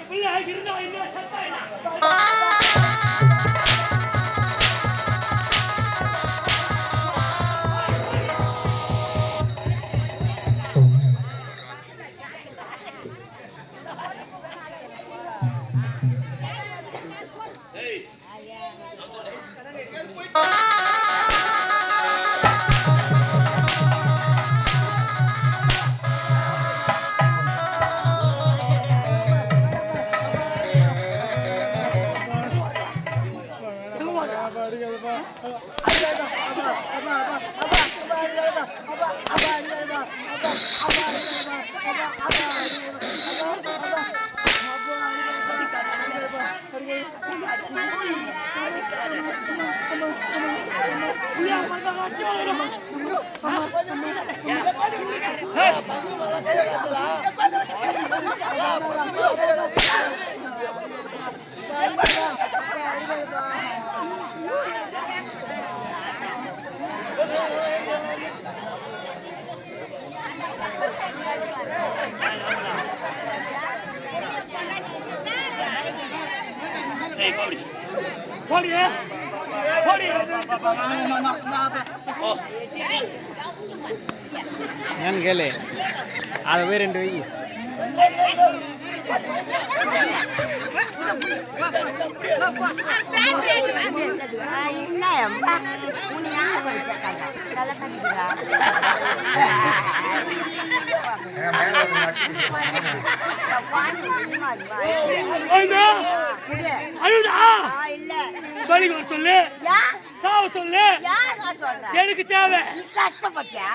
பிள்ளை இருந்தா இல்ல சத்தா இல்ல ഞാൻ കേളേ അത് വേറുണ്ട് சொல்லு சாவ சொல்லு எனக்கு தேவை கஷ்டப்பட்டியா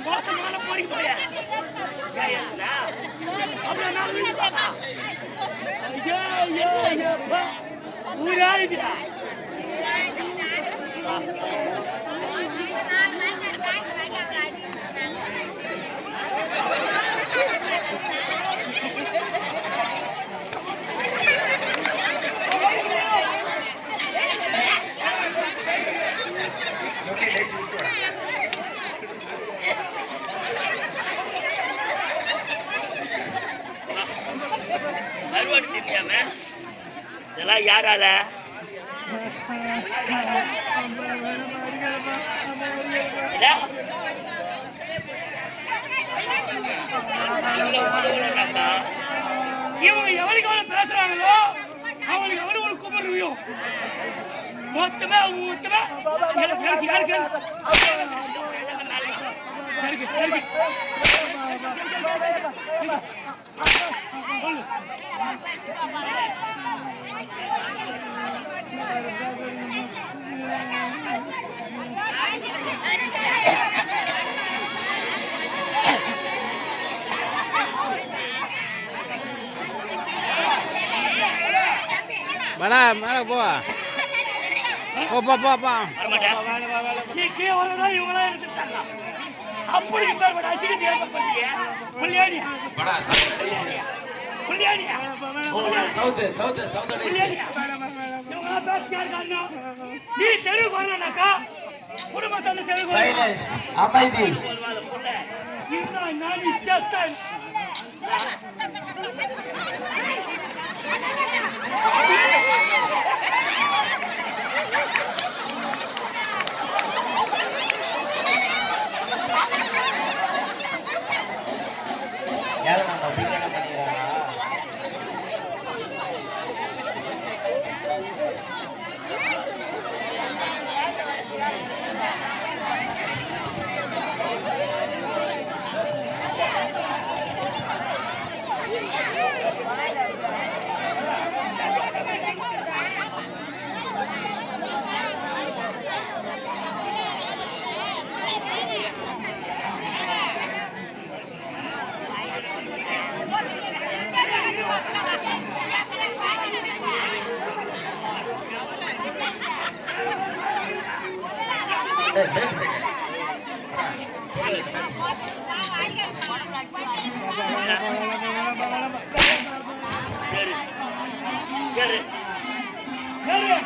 மோசமான போடி போய ஊராடுகிறா இதெல்லாம் யாரால இவங்க எவனுக்கு எவ்வளவு பேசுறாங்களோ அவனுக்கு எவ்வளவு ஒரு குமரியும் மொத்தமே mana mana போ போ போ போ நீ கீழ வரடா இவங்களா எடுத்துட்டாங்க அப்படி பேர் பட அசிங்க ஏற்ப பண்ணிய புள்ளியாடி படா புள்ளியாடி சவுத் புள்ளியாடி இவங்களா பேசியா இருக்காங்க நீ தெருவுக்கு வரலனாக்கா குடும்பத்தோட தெருவுக்கு சைலன்ஸ் அமைதி இருந்தா நான் இச்சத்தன் யாரும் நம்ம சீக்கிரம் பண்ணிடுறாங்க ரெண்டு செகண்ட். கேரு கேரு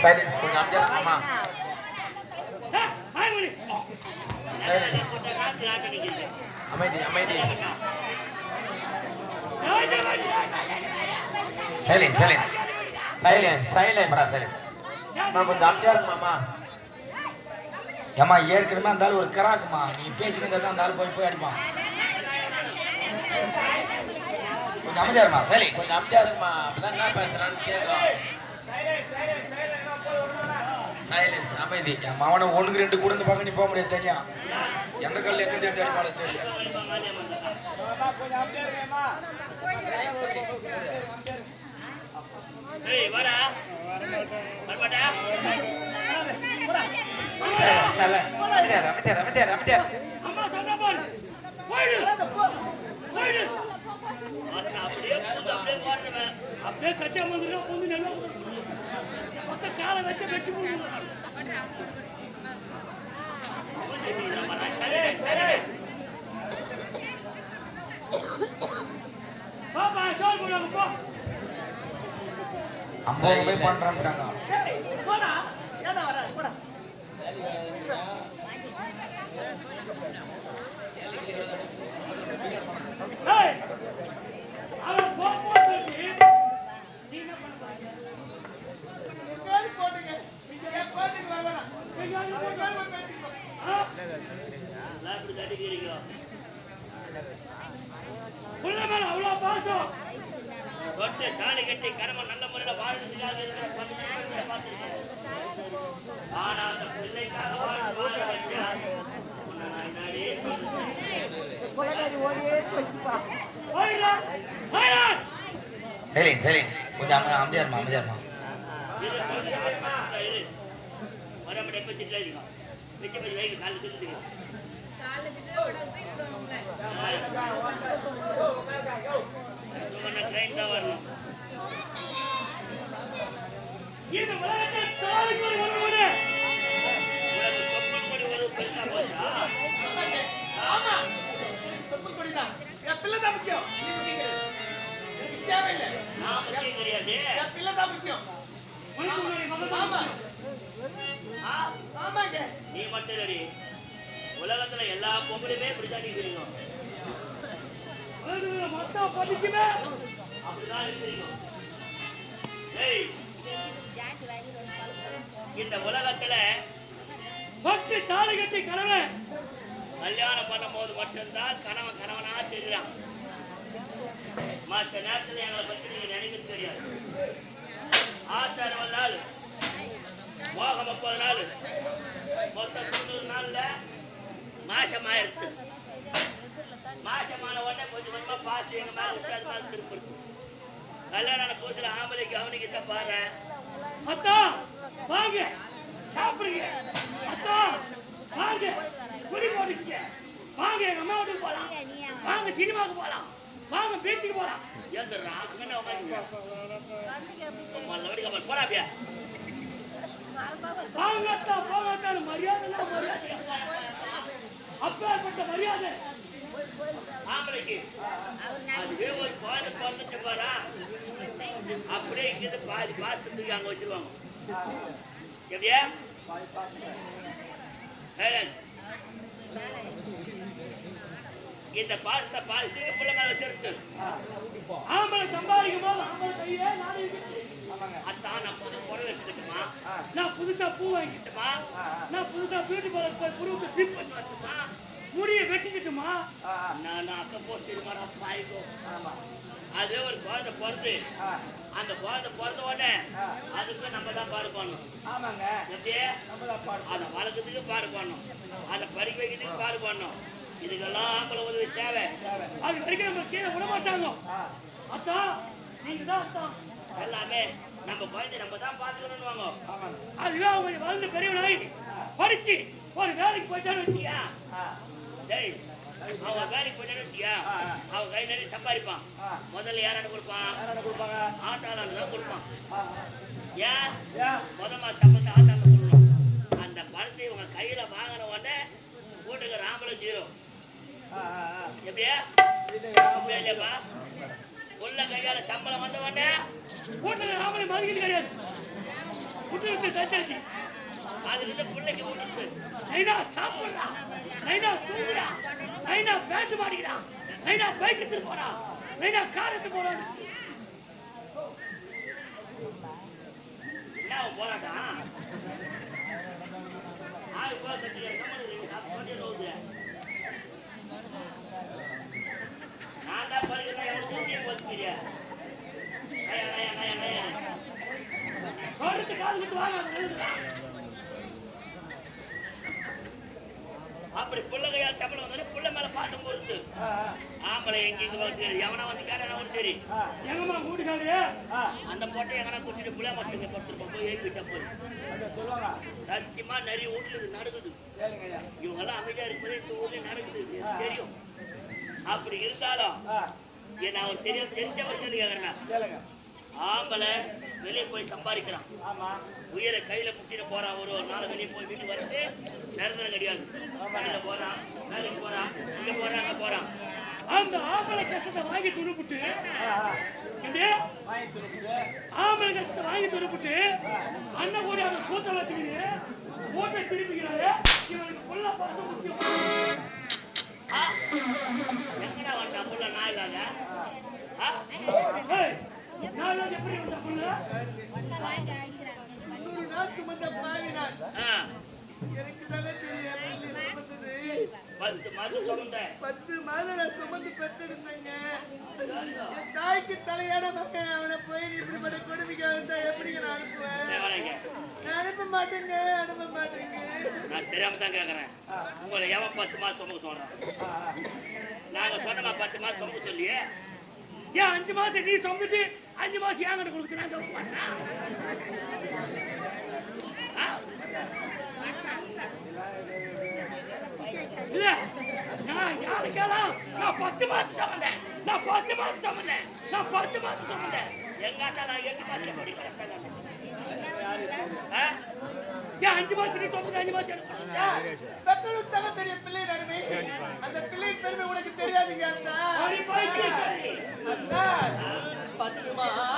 சைலன்ஸ் கொஞ்சம் அமைதியா அம்மா. ஆய்மொழி சைலன்ஸ். அமைதி அமைதி. சைலன்ஸ் சைலன்ஸ் சைலன்ஸ் சைலன்ஸ் பரா சைலன்ஸ். நான் கொஞ்சம் அமைதியா இருக்குமாமா. ஏமா ஏற்கனவே அந்த ஆள் ஒரு கராக்குமா, நீ பேசினதை தான் அந்த ஆள் போய் போய் அடிப்பான். கொஞ்சம் அமைதியா இருமா. சைலன்ஸ். கொஞ்சம் அமைதியா இருக்குமா. அப்பதான் என்ன பேசுறான்னு கேட்கும். சைலன்ஸ் அமைதி. என் மாவனை ஒண்ணுக்கு ரெண்டு கூட இந்த பக்கம் நீ போக முடியாது தனியா. எந்த கல்ல எங்க தேடி அடிப்பாலும் தெரியல. ஏய் வாடா வரமாட்டா அம்மா சொன்னா பாரு போயிடு போயிடு அத்தனை அப்படியே போடுறவன் அப்படியே கட்டியா வந்துடுறா பொந்து நல்லா பக்க காலை வச்சு வெட்டி போடுவாங்க பாப்பா சோறு போடுவாங்க போ அம்மா போய் பண்றாங்க. போடா ஏதா வர போடா ஏய் அவன் போட்டு நீ என்ன பண்ண போறீங்க பேர் போடுங்க ஏன் போட்டுக்கு வரவேனா எங்க போட்டு நான் இப்படி தட்டிக்கிறீங்க புள்ள மேல அவ்வளோ பாசம் தொட்டு தாலி கட்டி கடமை நல்ல முறையில் வாழ்றதுக்காக ஆனா அந்த பிள்ளைக்காக வாழ வச்சா உன்னை நான் என்னாலே சைலன்ஸ் சைலன்ஸ். கொஞ்சம் அமைதியா இருமா அமைதியா இருமா. வரம்பட எப்ப திட்டாதீங்க வச்சு போய் வைங்க காலில் திட்டுங்க ட்ரெயின் தான் வரணும் இது உலகத்தில் தாலிக்கு ஒரு வருவது உலக தொப்பல் கொடி ஒரு பெருசா போச்சா ஆமா தொப்பல் கொடி தான் என் பிள்ளை தான் முக்கியம் நீ முக்கியம் தேவையில்லை நான் முக்கியம் கிடையாது என் பிள்ளை தான் முக்கியம் ஆமா ஆமாங்க நீ மட்டும் இல்லடி உலகத்துல எல்லா பொம்பளையுமே இப்படிதான் இருக்கிறீங்க மொத்தம் பதிக்குமே அப்படிதான் இருக்கிறீங்க இந்த உலகத்துல பட்டு தாலி கட்டி கணவன் கல்யாணம் பண்ணும் போது மட்டும்தான் கணவன் கணவனா தெரியுறான் மற்ற நேரத்துல எங்களை பத்தி நீங்க நினைக்கிறது கிடையாது ஆச்சாரம் 1 நாள் மோகம் 30 நாள் மொத்தம் 90 நாள்ல மாசமாயிருது மாசமான உடனே கொஞ்சம் கொஞ்சமா பாசு எங்க மேல விட்டாது மேல திருப்பிடுது கல்யாண பூசில ஆம்பளை கவனிக்கத்த பாரு அத்தா வாங்க சாப்பிடுங்க அத்தா வாங்க குடி போடுங்க வாங்க எங்க அம்மா வீட்டுக்கு போலாம் வாங்க சினிமாவுக்கு போலாம் வாங்க பீச்சுக்கு போலாம் ஏந்துடுறா அங்கே உட்காந்து போடாபியா வாங்கத்தா போகத்தான மரியாதை அப்பேற்பட்ட மரியாதை ஆம்பளைக்கு அதுவே ஒரு குழந்தை பிறந்துட்டு போறா அப்படியே இங்கிருந்து பாதி பாசத்துக்கு அங்க வச்சிருவாங்க எப்படியா இந்த பாசத்தை பாதிச்சு பிள்ளை மேல வச்சிருக்கு ஆம்பளை சம்பாதிக்கும் போது ஆம்பளை கையே நானே அத்தான் நான் புது புடவை வச்சுக்கிட்டுமா நான் புதுசா பூ வாங்கிக்கிட்டுமா நான் புதுசா பியூட்டி பார்லர் போய் புருவத்தை ட்ரிப் பண்ணி வரட்டுமா முடியை வெட்டிக்கிட்டுமா தெரியுமா? நான் அக்க போஸ்ட் தெரியுமாடா பாய்க்கும். அதே ஒரு குழந்தை பிறந்து அந்த குழந்தை பிறந்த உடனே அதுக்கு நம்ம தான் பாடு பண்ணணும். ஆமாங்க. எப்படியே நம்ம தான் பாடு. அதை வளர்க்கறதுக்கு பாடு பண்ணணும், அதை படிக்க வைக்கிறதுக்கு பாடு பண்ணணும். இதுக்கெல்லாம் ஆம்பளை உதவி தேவை. அது வரைக்கும் நம்ம கீழே விட மாட்டாங்க. அத்தான் நீங்க தான் அத்தான் எல்லாமே. நம்ம குழந்தை நம்ம தான் பார்த்துக்கணும்னு வாங்க. அதுவே அவங்க வளர்ந்து பெரியவனாய் படிச்சு ஒரு வேலைக்கு போயிட்டான்னு வச்சுக்கியா, டேய் அவன் வேலைக்கு போயிட்டான்னு வச்சுக்கியா, அவன் கை நிறைய சம்பாதிப்பான். முதல்ல யாரான கொடுப்பான்? ஆட்டாளான தான் கொடுப்பான். ஏன் முதல்ல சம்பளத்தை ஆட்டாள கொடுக்கணும். அந்த பணத்தை இவங்க கையில வாங்கின உடனே வீட்டுக்கு ராமல ஜீரோ. எப்படியா இல்லையாப்பா? உள்ள கையால சம்பளம் வந்த உடனே வீட்டுக்கு ராமலை மதிக்கிறது கிடையாது. விட்டு விட்டு தச்சாச்சு. அதுல இருந்து பிள்ளைக்கு விட்டு நைனா சாப்பிடுறான், நைனா தூங்குறான், நைனா பேட்டு மாடிக்கிறான், நைனா பைக் எடுத்துட்டு போறான், நைனா கார் எடுத்து போறான். என்ன போராட்டம்? ஆறு போய் கட்டிக்கிறேன். நான் தான் படிக்கிறேன். எவ்வளவு சூட்டியை போச்சுக்கிறியா? அப்படி புள்ள கையால் சம்பளம் வந்தோடனே புள்ள மேல பாசம் பொறுத்து ஆம்பளை எங்க எவனா வந்து கேட்டாலும் சரி, எங்கம்மா கூட்டுக்காரு அந்த போட்டை எங்கன்னா குடிச்சிட்டு புள்ள மட்டும் படுத்துருப்போம் போய் ஏறி விட்டா போய் சத்தியமா நிறைய வீட்டுல நடக்குது. இவங்க எல்லாம் அமைதியா இருக்கும்போது இந்த ஊர்ல நடக்குது தெரியும். அப்படி இருந்தாலும் நான் ஒரு தெரிஞ்ச வச்சு கேக்குறேன். ஆம்பளை வெளியே போய் சம்பாதிக்கிறான், உயிரை கையில பிடிச்சிட்டு போறான். ஒரு நாள் வெளியே போய் வீட்டுக்கு வரது நிரந்தரம் கிடையாது. வெளியில போறான், வேலைக்கு போறான், இங்க போறான், அங்க போறான். அந்த ஆம்பளை கஷ்டத்தை வாங்கி துணுப்புட்டு ஆம்பளை கஷ்டத்தை வாங்கி துணுப்புட்டு அண்ணன் கூட அந்த கூட்ட வச்சுக்கிட்டு கூட்டை திருப்பிக்கிறாரு. இவனுக்கு புள்ள பார்த்து முக்கியம். எங்கடா வந்தா புள்ள நான் இல்லாத நான் எப்படி வந்தா புள்ள? 100 நாள் சுமந்த பாவினான். எனக்கு தானே தெரியும். 10 மாதம் சுமந்த 10 மாதம் நான் சுமந்து பெற்றிருந்தேங்க. என் தாய்க்கு தலையான மகன் அவனை போய் நீ இப்படிப்பட்ட கொடுமைக்கு வந்தா எப்படிங்க நான் அனுப்புவேன்? நான் அனுப்ப மாட்டேங்க, அனுப்ப மாட்டேங்க. நான் தெரியாம தான் கேட்கறேன். உங்களை எவன் 10 மாதம் சுமக்க சொல்றான்? நாங்க சொன்னமா 10 மாதம் சுமக்க சொல்லியே, ஏன் 5 மாதம் நீ சுமந்துட்டு 5 மாதம் ஏங்கிட்ட கொடுத்து நான் சொல்ல மாட்டேன். இல்ல நான் யாருக்கெல்லாம் நான் 10 மாதம் சுமந்தேன், நான் 10 மாதம் சுமந்தேன், நான் 10 மாதம் சுமந்தேன். எங்காட்டா நான் 8 மாதம் படி கரெக்டாக ஏன் 5 மாதம் நீ சுமந்து 5 மாதம் பெற்றோருக்கு தக தெரிய பிள்ளை நடுமை. அந்த பிள்ளை பெருமை உனக்கு தெரியாதுங்க. அந்த 10 மாதம்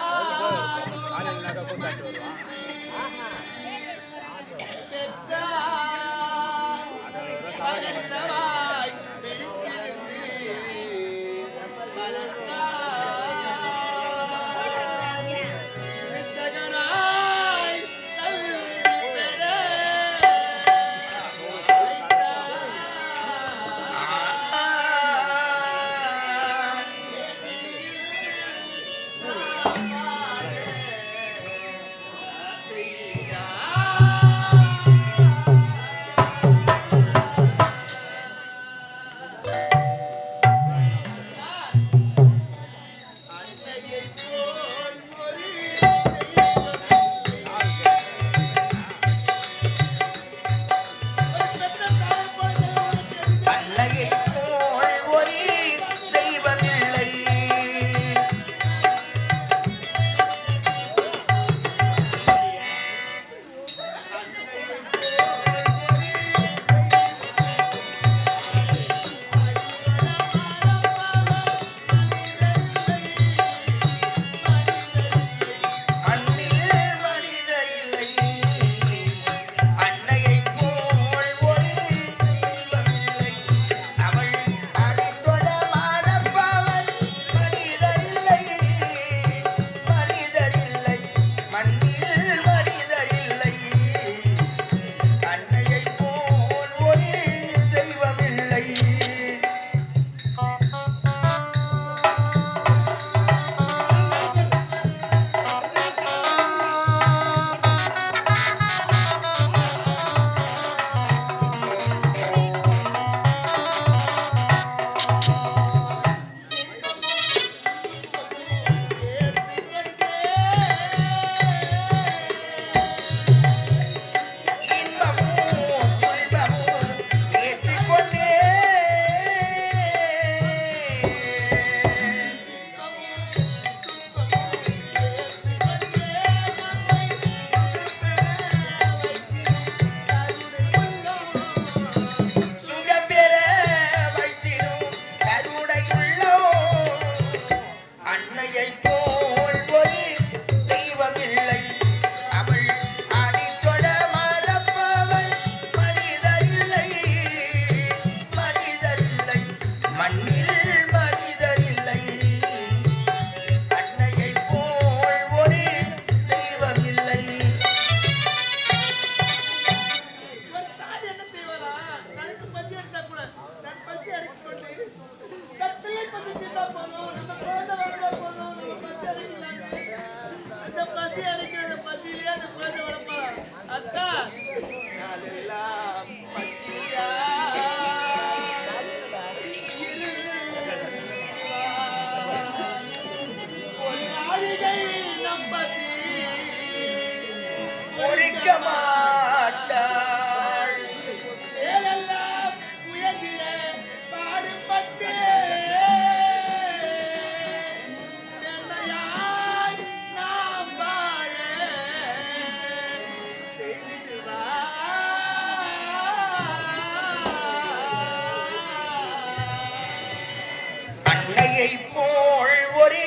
அன்னையை போல் ஒரு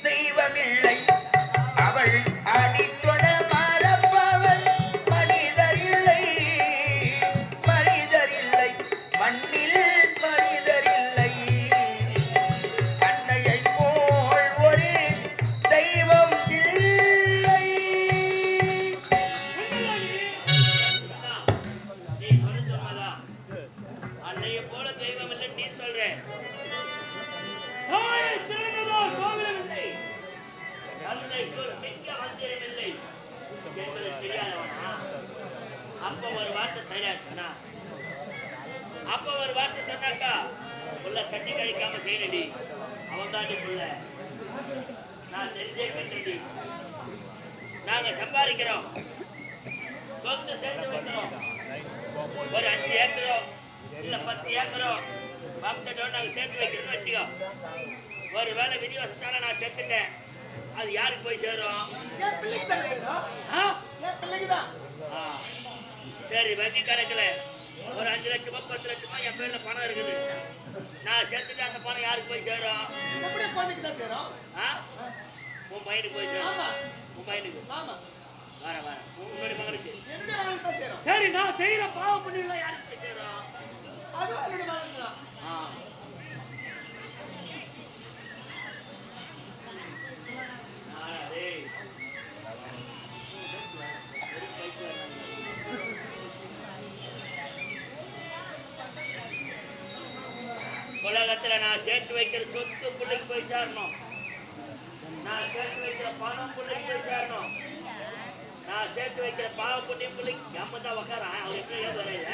தெய்வமில்லை அவள் அடித்தொட மறப்பவர் மனிதர் இல்லை மண்ணில் மனிதர் இல்லை அன்னையை போல் ஒரு தெய்வம் இல்லை. நீ சொல்லுவதா அன்னையை போல தெய்வம் இல்லை நீ சொல்ற கோவிலமில்லை தந்தை சொல் மிக்க மந்திரமில்லை என்பது தெரியாதவனா? அப்ப ஒரு வார்த்தை சரியாச்சுனா அப்ப ஒரு வார்த்தை சொன்னாக்கா உள்ள தட்டி கழிக்காம செய்யணுடி. அவன் தாண்டி புள்ள நான் தெரிஞ்சே கட்டுறடி. நாங்க சம்பாதிக்கிறோம் சொத்து சேர்த்து வைக்கிறோம். ஒரு 5 ஏக்கரோ இல்ல 10 ஏக்கரோ பம்செட்டோ நாங்க சேர்த்து வைக்கிறோம்னு வச்சுக்கோ. ஒரு வேலை விதிவசத்தால நான் செத்துட்டேன், அது யாருக்கு போய் சேரும்? என் பிள்ளைக்கு தான் சேரும். ஆ? என் பிள்ளைக்கு தான். ஆ. சரி, வங்கி கணக்குல ஒரு 5 லட்சமோ 10 லட்சமோ என் பேர்ல பணம் இருக்குது. நான் செத்துட்டு அந்த பணம் யாருக்கு போய் சேரும்? எப்படியே குழந்தைக்கு தான் சேரும். ஆ? உன் பையனுக்கு போய் சேரும். ஆமா. உன் பையனுக்கு ஆமா. வர உன்னுடைய மகனுக்கு. எந்த மகனுக்கு தான் சேரும். சரி, நான் செய்யற பாவம் புண்ணியம் யாருக்கு போய் சேரும்? அதுவும் என்னுடைய மகனுக்கு தான். ஆ. உலகத்துல நான் சேர்த்து வைக்கிற சொத்து பிள்ளைக்கு போய் சேரணும். நான் சேர்த்து வைக்கிற பணம் பிள்ளைக்கு போய் சேரணும். நான் சேர்த்து வைக்கிற பாவ புண்ணியம் பிள்ளைக்கு நம்ம தான் உக்காரான். அவர் எப்படி ஏது வரையில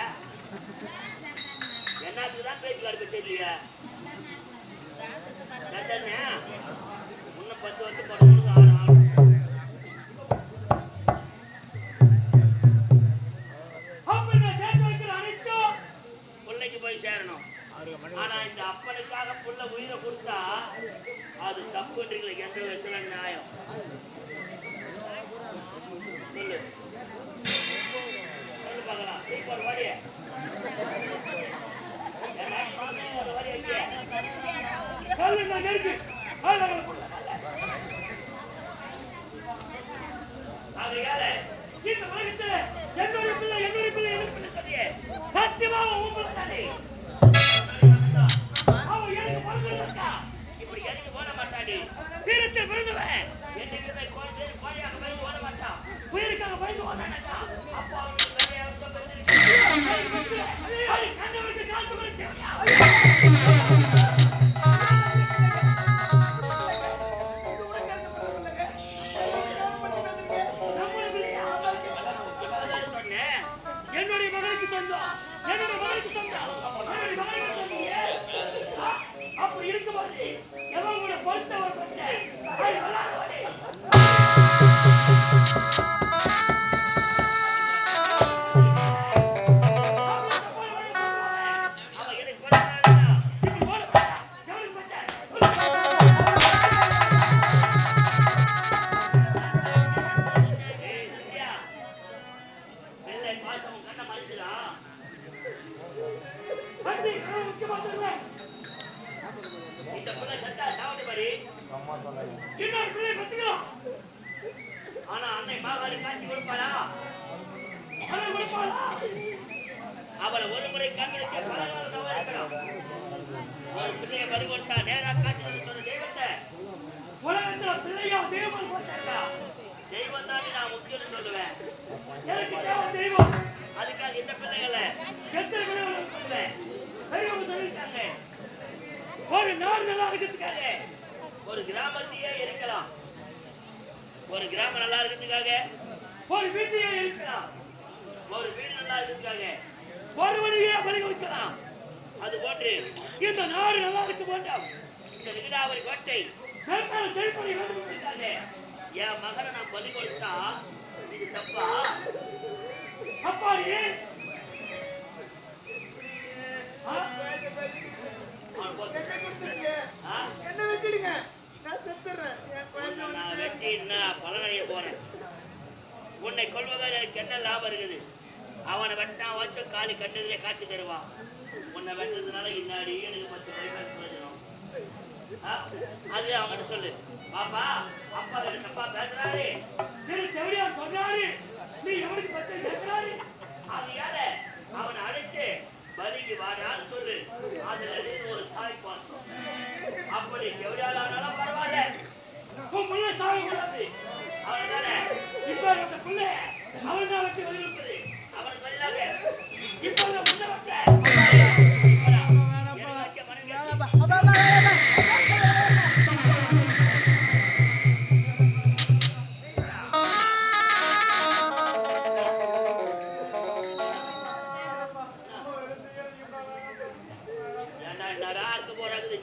என்னத்துக்கு தான் பேசி கடுப்ப தெரியலையா? இன்னும் 10 வருஷம் போட்டு ஆடும். சேர்த்து வைக்கிற அனைத்தும் பிள்ளைக்கு போய் சேரணும். ஆனா இந்த அப்பனுக்காக புள்ள உயிரை கொடுத்தா அது தப்புன்றீங்களே, எந்த விதத்துல நியாயம் சொல்லு சொல்லு பார்க்கலாம். ஒரு வழிய என்னுடைய பிள்ளை சொல்லியே சத்தியமாக இப்படி இறங்கி போட மாட்டாடி. தீரத்தில் விழுந்துவேன். என்னைக்குமே கோழியாக பயந்து ஓட மாட்டான். உயிருக்காக பயந்து ஓடாட்டா. அப்போ கண்ணவருக்கு காசு சொன்னேன். என்னுடைய மகனுக்கு சொந்தம், என்னுடைய மகனுக்கு சொந்தம், என்னுடைய மகனுக்கு சொன்னீங்க. அப்படி இருக்கும்போது எவன் கூட பொறுத்தவர் பட்டேன் ஆனா அன்னை மாகாளி காட்சி கொடுப்பாளா? அவளை ஒரு முறை கண்களுக்கு பலகாலம் இருக்கணும். ஒரு பிள்ளைய பலி கொடுத்தா நேரா காட்சி சொன்ன தெய்வத்தை உலகத்துல பிள்ளையா தெய்வம் போட்டாக்கா தெய்வம் தான் நான் முக்கியம் சொல்லுவேன். எனக்கு தேவை தெய்வம். அதுக்காக இந்த பிள்ளைகளை எத்தனை பிள்ளைகளை சொல்லுவேன். பெரியவங்க சொல்லிட்டாங்க, ஒரு நாடு நல்லா இருக்கிறதுக்காக ஒரு கிராமத்தையே இருக்கலாம், ஒரு கிராமம் நல்லா இருக்கிறதுக்காக ஒரு வீட்டையே இருக்கலாம், ஒரு வீடு நல்லா இருக்கிறதுக்காக ஒரு வழியே பலி கொடுக்கலாம். அது போன்று இந்த நாடு நல்லா இருக்க மாட்டோம். இந்த நீடாவரி கோட்டை மேற்பாடு செழிப்படை வேண்டும். என் மகனை நான் பலி கொடுத்தா இது தப்பா? அப்பாடி என்ன வெட்டிடுங்க, நான் செத்துறேன். என் குழந்தை நான் வெட்டி என்ன பலனடைய போறேன். உன்னை கொள்வதால் எனக்கு என்ன லாபம் இருக்குது? அவனை வெட்டினா வச்ச காலி கண்டதிலே காட்சி தருவான். உன்னை வெட்டுறதுனால இன்னாடி எனக்கு 10 பைசா பிரயோஜனம். அது அவங்ககிட்ட சொல்லு. பாப்பா அப்பா கிட்ட தப்பா பேசுறாரு, திரு செவடியா சொன்னாரு, நீ எவனுக்கு பத்தி கேட்கிறாரு, அது யார அவனை அழைச்சு பலிக்கு வாடான்னு சொல்லு. அதுல ஒரு தாய் பாசம். அப்படி செவடியாளானாலும் பரவாயில்ல, உன் பிள்ளை சாகக்கூடாது. அவனால இப்ப அந்த பிள்ளை அவன் தான் வச்சு வலியுறுத்துது. அவனுக்கு பதிலாக இப்ப முன்ன வச்ச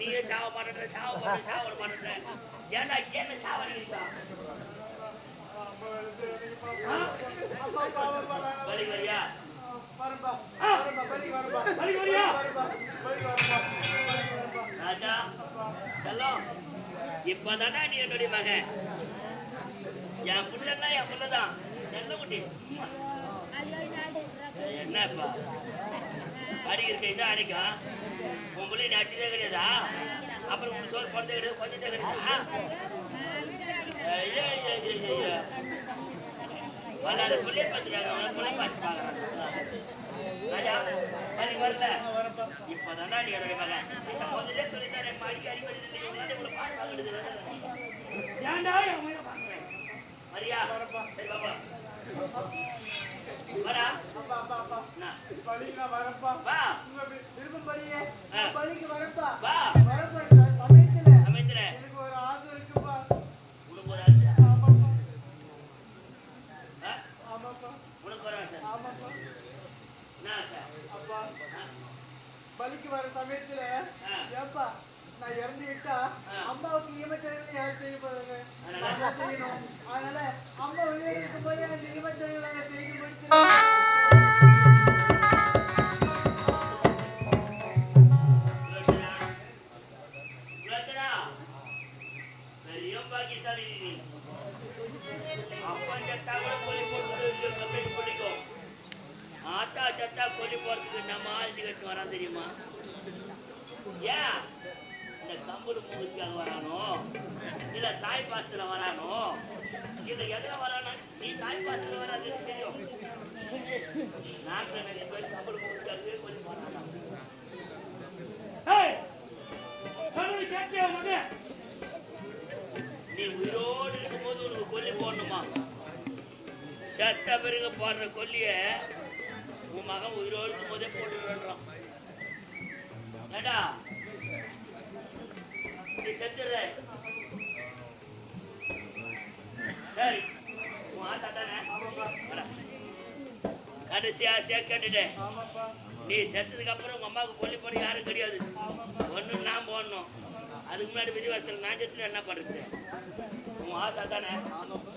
நீயே சாவ மாட்டேன்ற சாவ மாட்டேன்ற ஏன்டா என்ன சாவடிக்கிறா? பலி வரியா? பலி வரியா? ராஜா செல்லம், இப்பதானா நீ என்னுடைய மகன். என் புள்ளன்னா என் புள்ளதான். செல்ல குட்டி என்னப்பா அடிக்கிற கை தான் அடிக்கும். உன் பிள்ளை நீ அடிச்சதே கிடையாதா? அப்புறம் உன் சோறு போடுறதே கிடையாது, கொஞ்சத்தே கிடையாதா? வல்லாத பிள்ளைய பார்த்துட்டாங்க, பிள்ளை பார்த்து பார்க்கறாங்க. ராஜா பலி வரல, இப்பதானா நீ என்னுடைய மகன். முதல்ல சொல்லித்தானே அடிக்கடி உங்களை பார்த்து ஏன்டா என் உயிரை பார்க்குறேன் மரியா? சரி பாப்பா வாடா. பலிக்கு வர சமயத்துல ஏப்பா நான் இறந்து விட்டா அம்மாவுக்கு ஈமச்சடங்குல யார் செய்ய போறாங்க? செய்யணும். அதனால அம்மா உயிரோடு இருக்கும் போது எனக்கு ஈமச்சடங்குல நான் செய்து முடிக்கிறேன். ஆத்தா சத்தா கொல்லி போறதுக்கு நம்ம ஆழ்த்தி கட்டு வரான் தெரியுமா? ஏன் இந்த கம்புடு மூலிக்காக வரானோ, இல்ல தாய் பாசத்துல வரானோ, இல்ல எதுல வரானோ? நீ தாய் பாசத்துல வராதுன்னு தெரியும். நாட்டில் நிறைய பேர் கம்புடு மூலிக்காகவே கொல்லி போறாங்க. நீ உயிரோடு இருக்கும்போது உனக்கு கொல்லி போடணுமா? செத்த பிறகு போடுற கொல்லிய உன் மகன் உயிரோடு இருக்கும் போதே போட்டுறான். ஏடா நீ செத்துற. சரி உன் ஆசை தானே? கடைசியா கேட்டுட்டேன். நீ செத்ததுக்கு அப்புறம் உங்க அம்மாவுக்கு கொல்லி போட யாரும் கிடையாது. ஒண்ணு நான் போடணும். அதுக்கு முன்னாடி விதிவாசல் நான் செத்து என்ன பண்றது? உன் ஆசை தானே?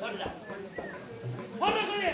போடுடா போடுற கொல்லி.